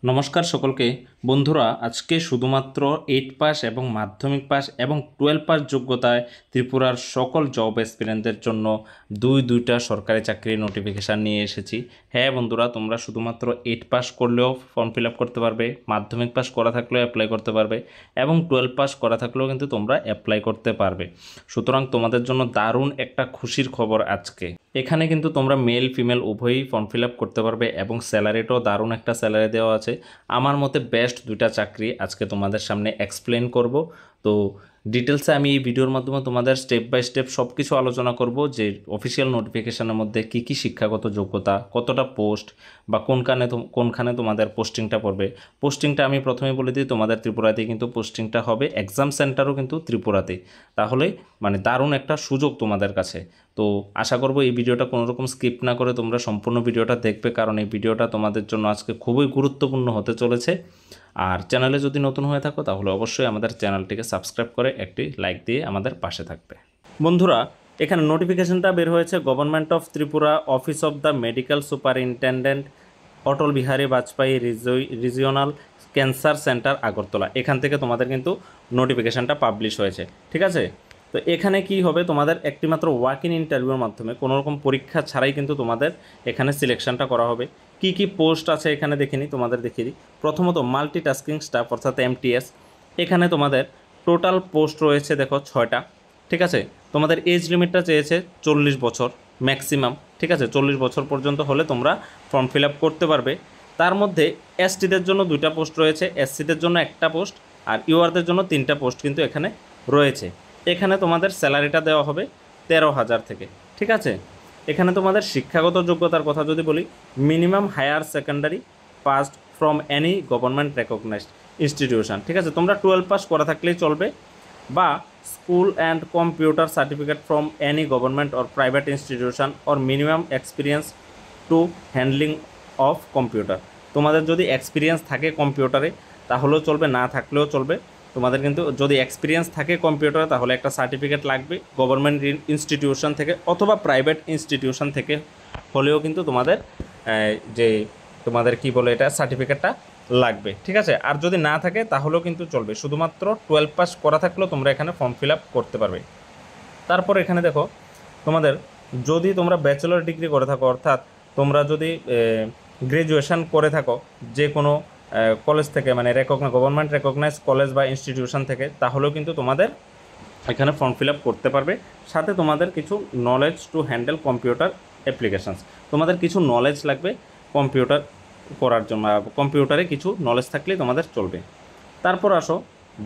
নমস্কার সকলকে। বন্ধুরা, আজকে শুধুমাত্র 8 পাস এবং মাধ্যমিক পাস এবং 12 পাস যোগ্যতায় ত্রিপুরার সকল জব এক্সপিরিয়েন্সদের জন্য দুইটা সরকারি চাকরির নোটিফিকেশান নিয়ে এসেছি। হ্যাঁ বন্ধুরা, তোমরা শুধুমাত্র 8 পাস করলেও ফর্ম ফিল আপ করতে পারবে, মাধ্যমিক পাস করা থাকলেও অ্যাপ্লাই করতে পারবে এবং 12 পাস করা থাকলেও কিন্তু তোমরা অ্যাপ্লাই করতে পারবে। সুতরাং তোমাদের জন্য দারুণ একটা খুশির খবর আজকে। এখানে কিন্তু তোমরা মেল ফিমেল উভয়ই ফর্ম ফিল আপ করতে পারবে এবং স্যালারিটাও দারুণ একটা স্যালারি দেওয়া আছে। আমার মতে বেস্ট দুইটা চাকরি আজকে তোমাদের সামনে এক্সপ্লেন করব। তো ডিটেলসে আমি এই ভিডিওর মাধ্যমে তোমাদের স্টেপ বাই স্টেপ সব কিছু আলোচনা করব, যে অফিসিয়াল নোটিফিকেশনের মধ্যে কী কী শিক্ষাগত যোগ্যতা, কতটা পোস্ট বা কোনখানে তোমাদের পোস্টিংটা পড়বে। পোস্টিংটা আমি প্রথমেই বলে দিই, তোমাদের ত্রিপুরাতেই কিন্তু পোস্টিংটা হবে, এক্সাম সেন্টারও কিন্তু ত্রিপুরাতে। তাহলে দারুণ একটা সুযোগ তোমাদের কাছে। তো আশা করব এই ভিডিওটা কোনো রকম স্কিপ না করে তোমরা সম্পূর্ণ ভিডিওটা দেখবে, কারণ এই ভিডিওটা তোমাদের জন্য আজকে খুবই গুরুত্বপূর্ণ হতে চলেছে। আর চ্যানেলে যদি নতুন হয়ে থাকো তাহলে অবশ্যই আমাদের চ্যানেলটিকে সাবস্ক্রাইব করে একটি লাইক দিয়ে আমাদের পাশে থাকবে। বন্ধুরা, এখানে নোটিফিকেশনটা বের হয়েছে government of Tripura, office of the medical superintendent, Atal Bihari Vajpayee regional cancer centre Agartala. এখান থেকে তোমাদের কিন্তু নোটিফিকেশনটা পাবলিশ হয়েছে, ঠিক আছে। তো এখানে কি হবে, তোমাদের একটিমাত্র ওয়াক ইন ইন্টারভিউর মাধ্যমে কোনো রকম পরীক্ষা ছাড়াই কিন্তু তোমাদের এখানে সিলেকশনটা করা হবে। কি কি পোস্ট আছে এখানে দেখিনি, তোমাদের দেখিয়ে দিই। প্রথমত মাল্টিটাস্কিং স্টাফ অর্থাৎ এমটিএস। এখানে তোমাদের টোটাল পোস্ট রয়েছে দেখো 6টা, ঠিক আছে। তোমাদের এজ লিমিটটা চেয়েছে 40 বছর ম্যাক্সিমাম, ঠিক আছে। 40 বছর পর্যন্ত হলে তোমরা ফর্ম ফিল আপ করতে পারবে। তার মধ্যে এসটিদের জন্য 2টা পোস্ট রয়েছে, এসসিদের জন্য 1টা পোস্ট, আর ইউআরদের জন্য 3টা পোস্ট কিন্তু এখানে রয়েছে। এখানে তোমাদের স্যালারিটা দেওয়া হবে 13,000 থেকে, ঠিক আছে। এখানে তোমাদের শিক্ষাগত যোগ্যতার কথা যদি বলি, minimum higher secondary passed from any government recognised institution, ঠিক আছে। তোমরা 12 পাস করা থাকলেই চলবে, বা school and computer certificate from any government or private institution or minimum experience to handling of computer. তোমাদের যদি এক্সপিরিয়েন্স থাকে কম্পিউটারে তাহলেও চলবে, না থাকলেও চলবে। তোমাদের কিন্তু যদি এক্সপিরিয়েন্স থাকে কম্পিউটারে তাহলে একটা সার্টিফিকেট লাগবে গভর্নমেন্ট ইনস্টিটিউশন থেকে অথবা প্রাইভেট ইনস্টিটিউশন থেকে হলেও কিন্তু তোমাদের যে তোমাদের কি বলে এটা সার্টিফিকেটটা লাগবে, ঠিক আছে। আর যদি না থাকে তাহলেও কিন্তু চলবে, শুধুমাত্র 12 পাস করা থাকলেও তোমরা এখানে ফর্ম ফিল আপ করতে পারবে। তারপর এখানে দেখো, তোমাদের যদি তোমরা ব্যাচেলর ডিগ্রি করে থাকো, অর্থাৎ তোমরা যদি গ্র্যাজুয়েশন করে থাকো যে কোনো কলেজ থেকে, গভর্নমেন্ট রেকগনাইজ কলেজ বা ইনস্টিটিউশন থেকে, তাহলেও কিন্তু তোমাদের এখানে ফর্ম ফিল আপ করতে পারবে। সাথে তোমাদের কিছু knowledge to handle computer applications, তোমাদের কিছু নলেজ লাগবে কম্পিউটার করার জন্য, কম্পিউটারে কিছু নলেজ থাকলেই তোমাদের চলবে। তারপর আসো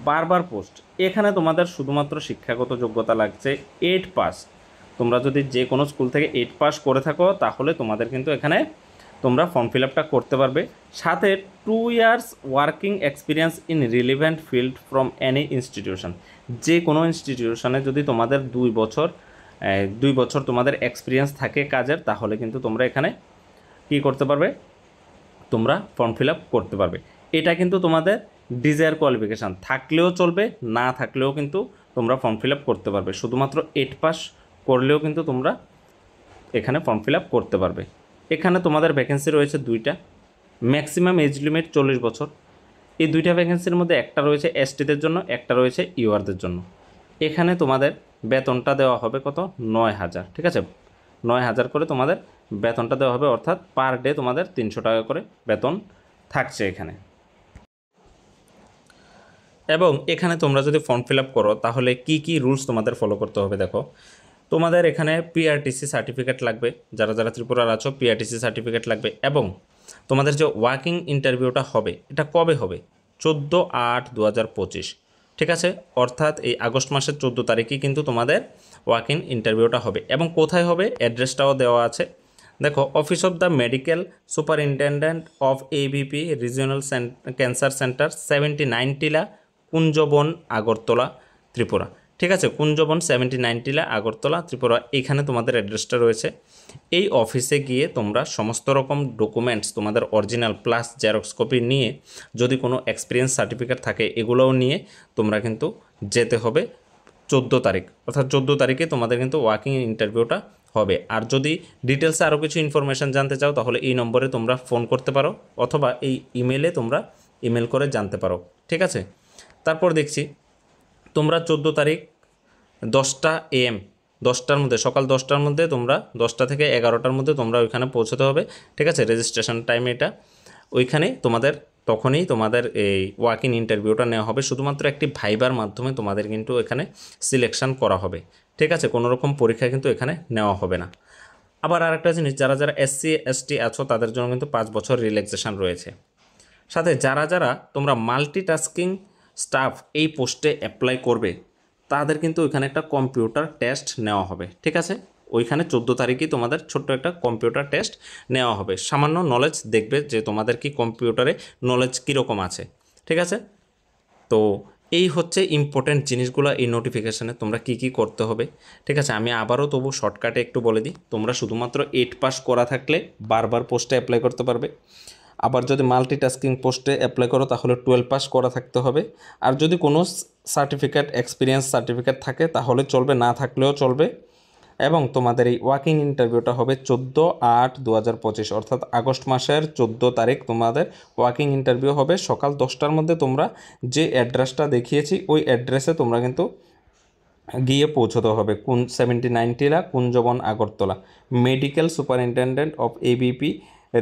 বারবার পোস্ট। এখানে তোমাদের শুধুমাত্র শিক্ষাগত যোগ্যতা লাগছে 8 পাস। তোমরা যদি যে কোনো স্কুল থেকে 8 পাস করে থাকো তাহলে তোমাদের কিন্তু এখানে তোমরা ফর্ম ফিল আপটা করতে পারবে। সাথে 2 years working experience in relevant field from any institution. যে কোনো ইনস্টিটিউশনে যদি তোমাদের 2 বছর তোমাদের এক্সপিরিয়েন্স থাকে কাজের, তাহলে কিন্তু তোমরা এখানে কী করতে পারবে, তোমরা ফর্ম ফিল আপ করতে পারবে। এটা কিন্তু তোমাদের ডিজায়ার কোয়ালিফিকেশান থাকলেও চলবে, না থাকলেও কিন্তু তোমরা ফর্ম ফিল আপ করতে পারবে। শুধুমাত্র 8 পাস করলেও কিন্তু তোমরা এখানে ফর্ম ফিল আপ করতে পারবে। এখানে তোমাদের ভ্যাকেন্সি রয়েছে 2টা, ম্যাক্সিমাম এজ লিমিট 40 বছর। এই 2টা ভ্যাকেন্সির মধ্যে একটা রয়েছে এসটিদের জন্য, একটা রয়েছে ইউআরদের জন্য। এখানে তোমাদের বেতনটা দেওয়া হবে কত, 9,000, ঠিক আছে। 9,000 করে তোমাদের বেতনটা দেওয়া হবে, অর্থাৎ পার ডে তোমাদের 300 টাকা করে বেতন থাকছে এখানে। এবং এখানে তোমরা যদি ফর্ম ফিল আপ করো তাহলে কি কি রুলস তোমাদের ফলো করতে হবে দেখো। তোমাদের এখানে পিআরটিসি সার্টিফিকেট লাগবে, যারা যারা ত্রিপুরার আছো পিআরটিসি সার্টিফিকেট লাগবে। এবং তোমাদের যে ওয়ার্কিং ইন্টারভিউটা হবে এটা কবে হবে, 14/8/2025, ঠিক আছে। অর্থাৎ এই আগস্ট মাসের 14 তারিখেই কিন্তু তোমাদের ওয়ার্কিং ইন্টারভিউটা হবে। এবং কোথায় হবে অ্যাড্রেসটাও দেওয়া আছে দেখো, office of the medical superintendent of ABP regional cancer centre 79 টিলা, কুঞ্জবন, আগরতলা, ত্রিপুরা, ঠিক আছে। কুঞ্জবন 79 টিলা, আগরতলা, ত্রিপুরা, এইখানে তোমাদের অ্যাড্রেসটা রয়েছে। এই অফিসে গিয়ে তোমরা সমস্ত রকম ডকুমেন্টস তোমাদের অরিজিনাল প্লাস জেরক্স কপি নিয়ে, যদি কোনো এক্সপিরিয়েন্স সার্টিফিকেট থাকে এগুলোও নিয়ে তোমরা কিন্তু যেতে হবে 14 তারিখ, অর্থাৎ 14 তারিখে তোমাদের কিন্তু ওয়ার্কিং ইন্টারভিউটা হবে। আর যদি ডিটেলসে আরও কিছু ইনফরমেশান জানতে চাও তাহলে এই নম্বরে তোমরা ফোন করতে পারো অথবা এই ইমেলে তোমরা ইমেল করে জানতে পারো, ঠিক আছে। তারপর দেখছি তোমরা 14 তারিখ 10টা AM 10টার মধ্যে, সকাল 10টার মধ্যে তোমরা 10টা থেকে 11টার মধ্যে তোমরা ওইখানে পৌঁছতে হবে, ঠিক আছে। রেজিস্ট্রেশন টাইম এটা, ওইখানে তোমাদের তখনই তোমাদের এই ওয়াক ইন ইন্টারভিউটা নেওয়া হবে। শুধুমাত্র একটি ভাইবার মাধ্যমে তোমাদের কিন্তু এখানে সিলেকশন করা হবে, ঠিক আছে। কোনো রকম পরীক্ষা কিন্তু এখানে নেওয়া হবে না। আবার আরেকটা জিনিস, যারা যারা SC ST আছো তাদের জন্য কিন্তু 5 বছর রিল্যাক্সেশন রয়েছে। সাথে যারা যারা তোমরা মাল্টিটাস্কিং স্টাফ এই পোস্টে অ্যাপ্লাই করবে তাদের কিন্তু ওইখানে একটা কম্পিউটার টেস্ট নেওয়া হবে, ঠিক আছে। ওইখানে 14 তারিখেই তোমাদের ছোট্ট একটা কম্পিউটার টেস্ট নেওয়া হবে। সামান্য নলেজ দেখবে যে তোমাদের কি কম্পিউটারে নলেজ কীরকম আছে, ঠিক আছে। তো এই হচ্ছে ইম্পর্ট্যান্ট জিনিসগুলো এই নোটিফিকেশানে তোমরা কি কি করতে হবে, ঠিক আছে। আমি আবারও তবু শর্টকাটে একটু বলে দিই। তোমরা শুধুমাত্র 8 পাস করা থাকলে বারবার পোস্টে অ্যাপ্লাই করতে পারবে। আবার যদি মাল্টিটাস্কিং পোস্টে অ্যাপ্লাই করো তাহলে 12 পাস করা থাকতে হবে। আর যদি কোনো সার্টিফিকেট, এক্সপিরিয়েন্স সার্টিফিকেট থাকে তাহলে চলবে, না থাকলেও চলবে। এবং তোমাদের এই ওয়াকিং ইন্টারভিউটা হবে 14/8/2025 অর্থাৎ আগস্ট মাসের 14 তারিখ তোমাদের ওয়াকিং ইন্টারভিউ হবে। সকাল 10টার মধ্যে তোমরা যে অ্যাড্রেসটা দেখিয়েছি ওই অ্যাড্রেসে তোমরা কিন্তু গিয়ে পৌঁছতে হবে। 79 টিলা Kunjaban Agartala, medical superintendent of ABP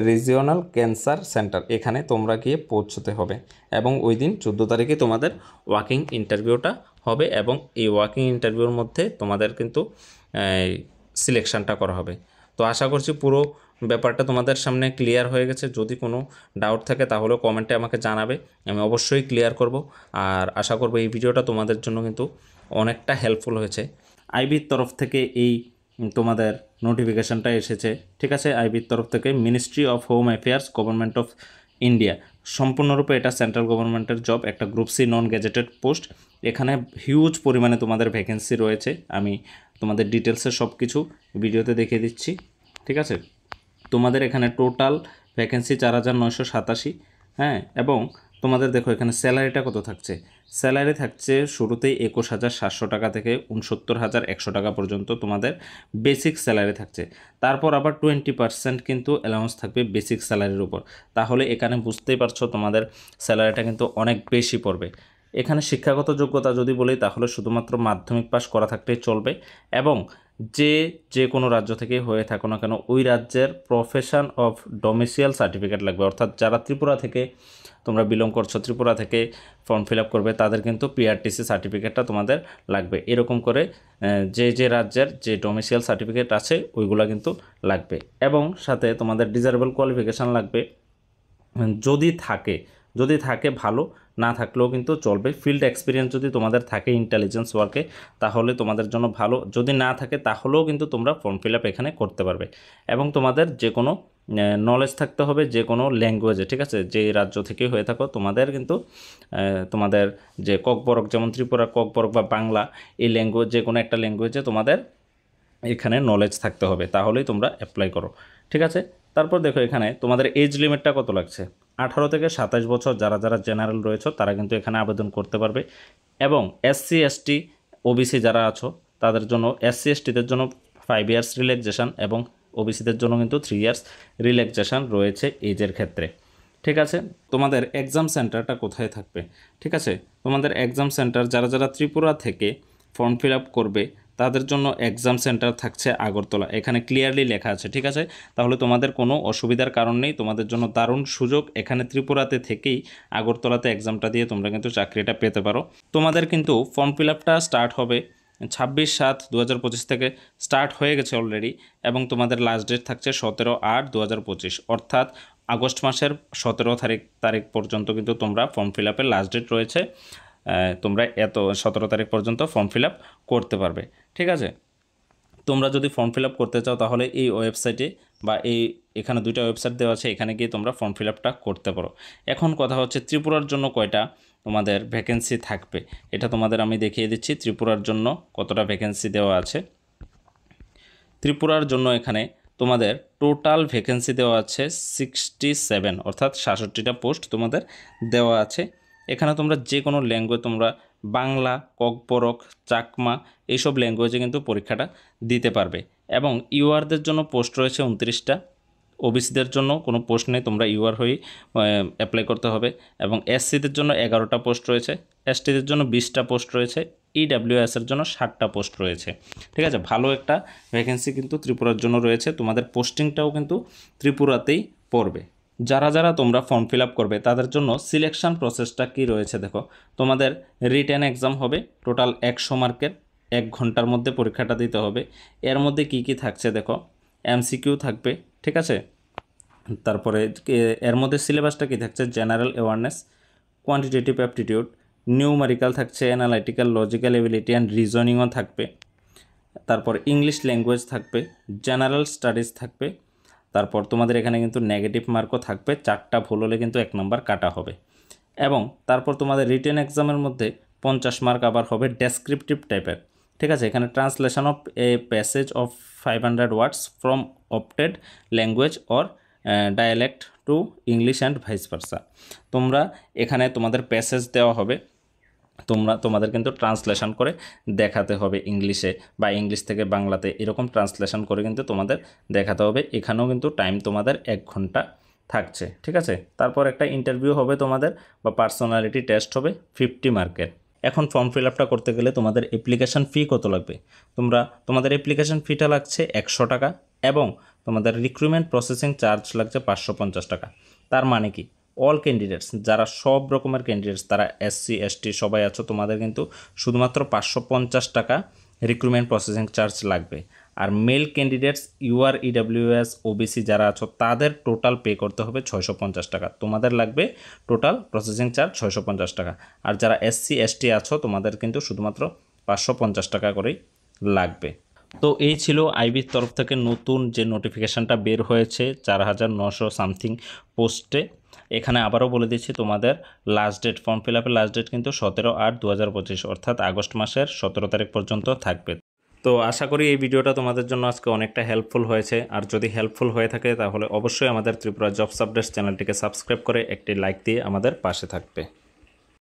regional cancer centre, এখানে তোমরা গিয়ে পৌঁছতে হবে। এবং ওই দিন 14 তারিখে তোমাদের ওয়াকিং ইন্টারভিউটা হবে এবং এই ওয়াকিং ইন্টারভিউর মধ্যে তোমাদের কিন্তু সিলেকশানটা করা হবে। তো আশা করছি পুরো ব্যাপারটা তোমাদের সামনে ক্লিয়ার হয়ে গেছে। যদি কোনো ডাউট থাকে তাহলে কমেন্টে আমাকে জানাবে, আমি অবশ্যই ক্লিয়ার করব। আর আশা করব এই ভিডিওটা তোমাদের জন্য কিন্তু অনেকটা হেল্পফুল হয়েছে। আইবির তরফ থেকে এই তোমাদের নোটিফিকেশানটা এসেছে, ঠিক আছে। আইবির তরফ থেকে ministry of home affairs, government of India, সম্পূর্ণরূপে এটা সেন্ট্রাল গভর্নমেন্টের জব, একটা group C non gazetted post. এখানে হিউজ পরিমাণে তোমাদের ভ্যাকেন্সি রয়েছে। আমি তোমাদের ডিটেলসে সব কিছু ভিডিওতে দেখিয়ে দিচ্ছি, ঠিক আছে। তোমাদের এখানে টোটাল ভ্যাকেন্সি 4987, হ্যাঁ। এবং তোমাদের দেখো এখানে স্যালারিটা কত থাকছে। স্যালারি থাকছে শুরুতেই 21,700 টাকা থেকে 69,100 টাকা পর্যন্ত তোমাদের বেসিক স্যালারি থাকছে। তারপর আবার 20% কিন্তু অ্যালাউন্স থাকবে বেসিক স্যালারির উপর। তাহলে এখানে বুঝতেই পারছো তোমাদের স্যালারিটা কিন্তু অনেক বেশি পড়বে। এখানে শিক্ষাগত যোগ্যতা যদি বলি তাহলে শুধুমাত্র মাধ্যমিক পাস করা থাকলেই চলবে। এবং যে কোনো রাজ্য থেকে হয়ে থাকো না কেন ওই রাজ্যের প্রফেশন অফ ডোমিসাইল সার্টিফিকেট লাগবে। অর্থাৎ যারা ত্রিপুরা থেকে তোমরা বিলং করছো, ত্রিপুরা থেকে ফর্ম ফিল আপ করবে তাদের কিন্তু PRTC সার্টিফিকেটটা তোমাদের লাগবে। এরকম করে যে রাজ্যের যে ডোমিসাইল সার্টিফিকেট আছে ওইগুলো কিন্তু লাগবে। এবং সাথে তোমাদের ডিজারেবল কোয়ালিফিকেশান লাগবে যদি থাকে ভালো, না থাকলেও কিন্তু চলবে। ফিল্ড এক্সপিরিয়েন্স যদি তোমাদের থাকে ইন্টেলিজেন্স ওয়ার্কে তাহলে তোমাদের জন্য ভালো, যদি না থাকে তাহলেও কিন্তু তোমরা ফর্ম ফিল আপ এখানে করতে পারবে। এবং তোমাদের যে কোনো নলেজ থাকতে হবে যে কোনো ল্যাঙ্গুয়েজে, ঠিক আছে। যে রাজ্য থেকে হয়ে থাকো তোমাদের কিন্তু তোমাদের যে ককবরক, যেমন ত্রিপুরা ককবরক বা বাংলা, এই ল্যাঙ্গুয়েজ যে কোনো একটা ল্যাঙ্গুয়েজে তোমাদের এখানে নলেজ থাকতে হবে, তাহলেই তোমরা অ্যাপ্লাই করো, ঠিক আছে। তারপর দেখো এখানে তোমাদের এজ লিমিটটা কত লাগছে। 18 থেকে 27 বছর যারা যারা জেনারেল রয়েছে তারা কিন্তু এখানে আবেদন করতে পারবে। এবং SC ST OBC যারা আছো তাদের জন্য, SC STদের জন্য 5 ইয়ার্স রিল্যাক্সেশন এবং OBCদের জন্য কিন্তু 3 ইয়ার্স রিল্যাক্সেশন রয়েছে এজের ক্ষেত্রে, ঠিক আছে। তোমাদের এক্সাম সেন্টারটা কোথায় থাকবে, ঠিক আছে। তোমাদের এক্সাম সেন্টার যারা যারা ত্রিপুরা থেকে ফর্ম ফিল আপ করবে তাদের জন্য এক্সাম সেন্টার থাকছে আগরতলা, এখানে ক্লিয়ারলি লেখা আছে, ঠিক আছে। তাহলে তোমাদের কোনো অসুবিধার কারণ নেই, তোমাদের জন্য দারুণ সুযোগ। এখানে ত্রিপুরাতে থেকেই আগরতলাতে এক্সামটা দিয়ে তোমরা কিন্তু চাকরিটা পেতে পারো। তোমাদের কিন্তু ফর্ম ফিল আপটা স্টার্ট হবে 26/7/2025 থেকে, স্টার্ট হয়ে গেছে অলরেডি। এবং তোমাদের লাস্ট ডেট থাকছে 17/8/2025 অর্থাৎ আগস্ট মাসের 17 তারিখ পর্যন্ত কিন্তু তোমরা ফর্ম ফিল আপের লাস্ট ডেট রয়েছে। তোমরা 17 তারিখ পর্যন্ত ফর্ম ফিল আপ করতে পারবে, ঠিক আছে। তোমরা যদি ফর্ম ফিল আপ করতে চাও তাহলে এই ওয়েবসাইটে বা এখানে 2টা ওয়েবসাইট দেওয়া আছে, এখানে গিয়ে তোমরা ফর্ম ফিল আপটা করতে পারো। এখন কথা হচ্ছে ত্রিপুরার জন্য কয়টা তোমাদের ভ্যাকেন্সি থাকবে এটা তোমাদের আমি দেখিয়ে দিচ্ছি। ত্রিপুরার জন্য কতটা ভ্যাকেন্সি দেওয়া আছে। ত্রিপুরার জন্য এখানে তোমাদের টোটাল ভ্যাকেন্সি দেওয়া আছে 67, অর্থাৎ 67টা পোস্ট তোমাদের দেওয়া আছে। এখানে তোমরা যে কোনো ল্যাঙ্গুয়েজ, তোমরা বাংলা, ককবরক, চাকমা এইসব ল্যাঙ্গুয়েজে কিন্তু পরীক্ষাটা দিতে পারবে। এবং ইউআরদের জন্য পোস্ট রয়েছে 29টা, ওবিসিদের জন্য কোনো পোস্ট নেই, তোমরা ইউআর হয়েই অ্যাপ্লাই করতে হবে। এবং এসসিদের জন্য 11টা পোস্ট রয়েছে, এসটিদের জন্য 20টা পোস্ট রয়েছে, ইডাব্লিউএসের জন্য 60টা পোস্ট রয়েছে। ঠিক আছে, ভালো একটা ভ্যাকেন্সি কিন্তু ত্রিপুরার জন্য রয়েছে, তোমাদের পোস্টিংটাও কিন্তু ত্রিপুরাতেই পড়বে। যারা যারা তোমরা ফর্ম ফিল আপ করবে তাদের জন্য সিলেকশন প্রসেসটা কি রয়েছে দেখো। তোমাদের রিটেন এক্সাম হবে, টোটাল 100 মার্কের, 1 ঘন্টার মধ্যে পরীক্ষাটা দিতে হবে। এর মধ্যে কি কি থাকছে দেখো, এমসিকিউ থাকবে, ঠিক আছে। তারপরে এর মধ্যে সিলেবাসটা কি থাকছে, general awareness, quantitative aptitude, numerical থাকছে, অ্যানালাইটিক্যাল, লজিক্যাল এবিলিটি অ্যান্ড রিজনিংও থাকবে। তারপর ইংলিশ ল্যাঙ্গুয়েজ থাকবে, জেনারেল স্টাডিজ থাকবে। তারপর তোমাদের এখানে কিন্তু নেগেটিভ মার্কও থাকবে, 4টা ভুল হলে কিন্তু 1 নাম্বার কাটা হবে। এবং তারপর তোমাদের রিটেন এক্সামের মধ্যে 50 মার্ক আবার হবে ডেসক্রিপটিভ টাইপের, ঠিক আছে। এখানে translation of a passage of 500 words from opted language or dialect to English and vice versa. তোমরা এখানে তোমাদের প্যাসেজ দেওয়া হবে, তোমাদের কিন্তু ট্রান্সলেশন করে দেখাতে হবে ইংলিশে, বা ইংলিশ থেকে বাংলাতে, এরকম ট্রান্সলেশন করে কিন্তু তোমাদের দেখাতে হবে। এখানেও কিন্তু টাইম তোমাদের 1 ঘন্টা থাকছে, ঠিক আছে। তারপর একটা ইন্টারভিউ হবে তোমাদের, বা পার্সোনালিটি টেস্ট হবে 50 মার্কের। এখন ফর্ম ফিল আপটা করতে গেলে তোমাদের অ্যাপ্লিকেশান ফি কত লাগবে, তোমাদের অ্যাপ্লিকেশান ফিটা লাগছে 100 টাকা, এবং তোমাদের রিক্রুটমেন্ট প্রসেসিং চার্জ লাগছে 550 টাকা। তার মানে কি, অল ক্যান্ডিডেটস, যারা সব রকমের ক্যান্ডিডেটস, তারা এসসি এসটি সবাই আছো, তোমাদের কিন্তু শুধুমাত্র 550 টাকা রিক্রুটমেন্ট প্রসেসিং চার্জ লাগবে। আর male candidates, UR, EWS, OBC যারা আছো, তাদের টোটাল পে করতে হবে 650 টাকা। তোমাদের লাগবে টোটাল প্রসেসিং চার্জ 650 টাকা। আর যারা এসসি এসটি আছো, তোমাদের কিন্তু শুধুমাত্র 550 টাকা করেই লাগবে। তো এই ছিল আইবির তরফ থেকে নতুন যে নোটিফিকেশানটা বের হয়েছে 4900 সামথিং পোস্টে। এখানে আবারও বলে দিচ্ছি, তোমাদের লাস্ট ডেট, ফর্ম ফিল আপের লাস্ট ডেট কিন্তু 17/8/2025, অর্থাৎ আগস্ট মাসের 17 তারিখ পর্যন্ত থাকবে। তো আশা করি এই ভিডিওটা তোমাদের জন্য আজকে অনেকটা হেল্পফুল হয়েছে। আর যদি হেল্পফুল হয়ে থাকে তাহলে অবশ্যই আমাদের ত্রিপুরা জবস আপডেটস চ্যানেলটিকে সাবস্ক্রাইব করে একটি লাইক দিয়ে আমাদের পাশে থাকবে।